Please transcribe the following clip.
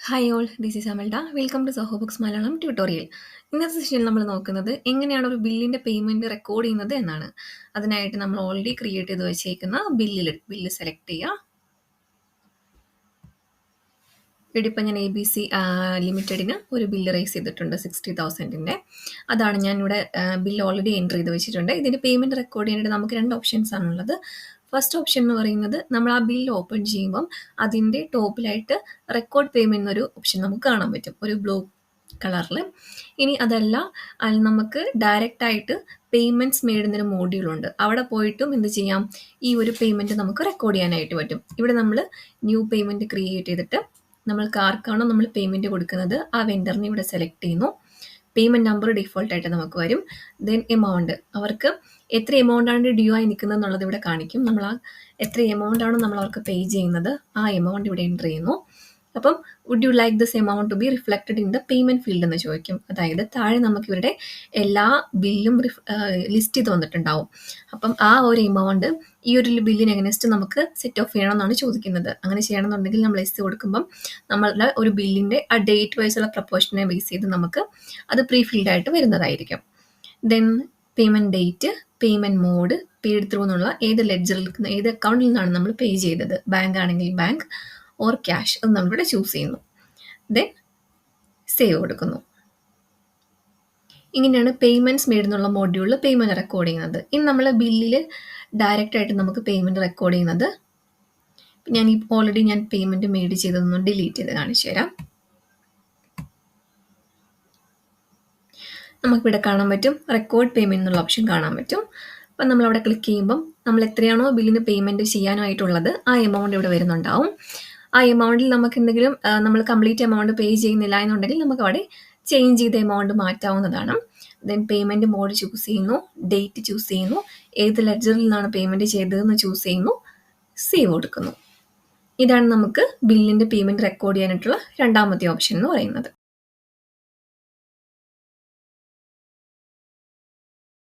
Hi all, this is Amalda. Welcome to Zoho Books Malayalam tutorial. ഇന്നത്തെ സെഷനിൽ നമ്മൾ നോക്കുന്നത് എങ്ങനെയാണ് ഒരു ബില്ലിൻ്റെ പേയ്മെൻറ്റ് റെക്കോർഡ് ചെയ്യുന്നത് എന്നാണ്. അതിനായിട്ട് നമ്മൾ ഓൾറെഡി ക്രിയേറ്റ് ചെയ്ത് വെച്ചേക്കുന്ന ബില്ല് സെലക്ട് ചെയ്യുക. ഇവിടെ ഇപ്പം ഞാൻ ABC ലിമിറ്റഡിന് ഒരു ബില്ല് റേസ് ചെയ്തിട്ടുണ്ട് 60,000-ൻ്റെ. അതാണ് ഞാൻ ഇവിടെ ബില്ല് ഓൾറെഡി എൻ്റർ ചെയ്ത് വെച്ചിട്ടുണ്ട്. ഇതിൻ്റെ പേയ്മെൻറ്റ് റെക്കോർഡ് ചെയ്യാനായിട്ട് നമുക്ക് 2 ഓപ്ഷൻസ് ആണുള്ളത്. ഫസ്റ്റ് ഓപ്ഷൻ എന്ന് പറയുന്നത് നമ്മൾ ആ ബില്ല് ഓപ്പൺ ചെയ്യുമ്പം അതിൻ്റെ ടോപ്പിലായിട്ട് റെക്കോർഡ് പേയ്മെൻറ്റ് എന്നൊരു ഓപ്ഷൻ നമുക്ക് കാണാൻ പറ്റും, ഒരു ബ്ലൂ കളറിൽ. ഇനി അതല്ല, അതിൽ നമുക്ക് ഡയറക്റ്റായിട്ട് പേയ്മെൻറ്റ്സ് മേടുന്നൊരു മോഡ്യൂളുണ്ട്. അവിടെ പോയിട്ടും എന്ത് ചെയ്യാം, ഈ ഒരു പേയ്മെൻറ്റ് നമുക്ക് റെക്കോർഡ് ചെയ്യാനായിട്ട് പറ്റും. ഇവിടെ നമ്മൾ ന്യൂ പേയ്മെൻറ്റ് ക്രിയേറ്റ് ചെയ്തിട്ട് നമ്മൾക്ക് ആർക്കാണോ നമ്മൾ പേയ്മെൻറ്റ് കൊടുക്കുന്നത് ആ വെൻഡറിനെ ഇവിടെ സെലക്ട് ചെയ്യുന്നു. പേയ്മെൻറ്റ് നമ്പർ ഡിഫോൾട്ടായിട്ട് നമുക്ക് വരും. ദെൻ എമൗണ്ട്, അവർക്ക് എത്ര എമൗണ്ടാണ് ഡ്യൂ ആയി നിൽക്കുന്നത് എന്നുള്ളത് ഇവിടെ കാണിക്കും. നമ്മൾ ആ എത്ര എമൗണ്ടാണോ നമ്മൾ അവർക്ക് പേ ചെയ്യുന്നത് ആ എമൗണ്ട് ഇവിടെ എൻ്റർ ചെയ്യുന്നു. അപ്പം would you like this amount to be reflected in the payment field എന്ന് ചോദിക്കും. അതായത് താഴെ നമുക്ക് ഇവരുടെ എല്ലാ ബില്ലും ലിസ്റ്റ് ചെയ്ത് വന്നിട്ടുണ്ടാവും. അപ്പം ആ ഒരു എമൗണ്ട് ഈ ഒരു ബില്ലിന് എഗനസ്റ്റ് നമുക്ക് സെറ്റ് ഓഫ് ചെയ്യണമെന്നാണ് ചോദിക്കുന്നത്. അങ്ങനെ ചെയ്യണമെന്നുണ്ടെങ്കിൽ നമ്മൾ എസ് കൊടുക്കുമ്പം നമ്മളുടെ ഒരു ബില്ലിൻ്റെ ആ ഡേറ്റ് വൈസുള്ള പ്രപ്പോർഷനെ ബേസ് ചെയ്ത് നമുക്ക് അത് പ്രീ ഫിൽഡ് ആയിട്ട് വരുന്നതായിരിക്കും. Then payment date, payment mode, paid through എന്നുള്ള ഏത് ലെഡ്ജറിൽ ഏത് അക്കൗണ്ടിൽ നിന്നാണ് നമ്മൾ പേ ചെയ്തത്, ബാങ്ക് ആണെങ്കിൽ ബാങ്ക് ഓർ ക്യാഷ്, അത് നമ്മളിവിടെ ചൂസ് ചെയ്യുന്നു. ദെൻ സേവ് കൊടുക്കുന്നു. ഇങ്ങനെയാണ് പേയ്മെൻറ്റ്സ് മേടുന്നുള്ള മോഡ്യൂളിൽ പേയ്മെൻറ്റ് റെക്കോർഡ് ചെയ്യുന്നത്. ഇനി നമ്മൾ ബില്ലിൽ ഡയറക്റ്റായിട്ട് നമുക്ക് പേയ്മെൻറ്റ് റെക്കോർഡ് ചെയ്യുന്നത്, ഓൾറെഡി ഞാൻ പേയ്മെൻറ്റ് മെയ്ഡ് ചെയ്തതൊന്നും ഡിലീറ്റ് ചെയ്ത് കാണിച്ചു തരാം. നമുക്കിവിടെ കാണാൻ പറ്റും, റെക്കോർഡ് പേയ്മെൻറ്റ് എന്നുള്ള ഓപ്ഷൻ കാണാൻ പറ്റും. അപ്പം നമ്മളവിടെ ക്ലിക്ക് ചെയ്യുമ്പം നമ്മൾ എത്രയാണോ ബില്ലിന് പേയ്മെൻറ്റ് ചെയ്യാനായിട്ടുള്ളത് ആ എമൗണ്ട് ഇവിടെ വരുന്നുണ്ടാവും. ആ എമൗണ്ടിൽ നമുക്ക് എന്തെങ്കിലും നമ്മൾ കംപ്ലീറ്റ് എമൗണ്ട് പേ ചെയ്യുന്നില്ല എന്നുണ്ടെങ്കിൽ നമുക്ക് അവിടെ ചേഞ്ച് ചെയ്ത എമൗണ്ട് മാറ്റാവുന്നതാണ്. ദെൻ പേയ്മെൻറ്റ് മോഡ് ചൂസ് ചെയ്യുന്നു, ഡേറ്റ് ചൂസ് ചെയ്യുന്നു, ഏത് ലെഡ്ജറിൽ നിന്നാണ് പേയ്മെൻറ്റ് ചെയ്തതെന്ന് ചൂസ് ചെയ്യുന്നു, സേവ് കൊടുക്കുന്നു. ഇതാണ് നമുക്ക് ബില്ലിൻ്റെ പേയ്മെൻറ്റ് റെക്കോർഡ് ചെയ്യാനായിട്ടുള്ള രണ്ടാമത്തെ ഓപ്ഷൻ എന്ന് പറയുന്നത്.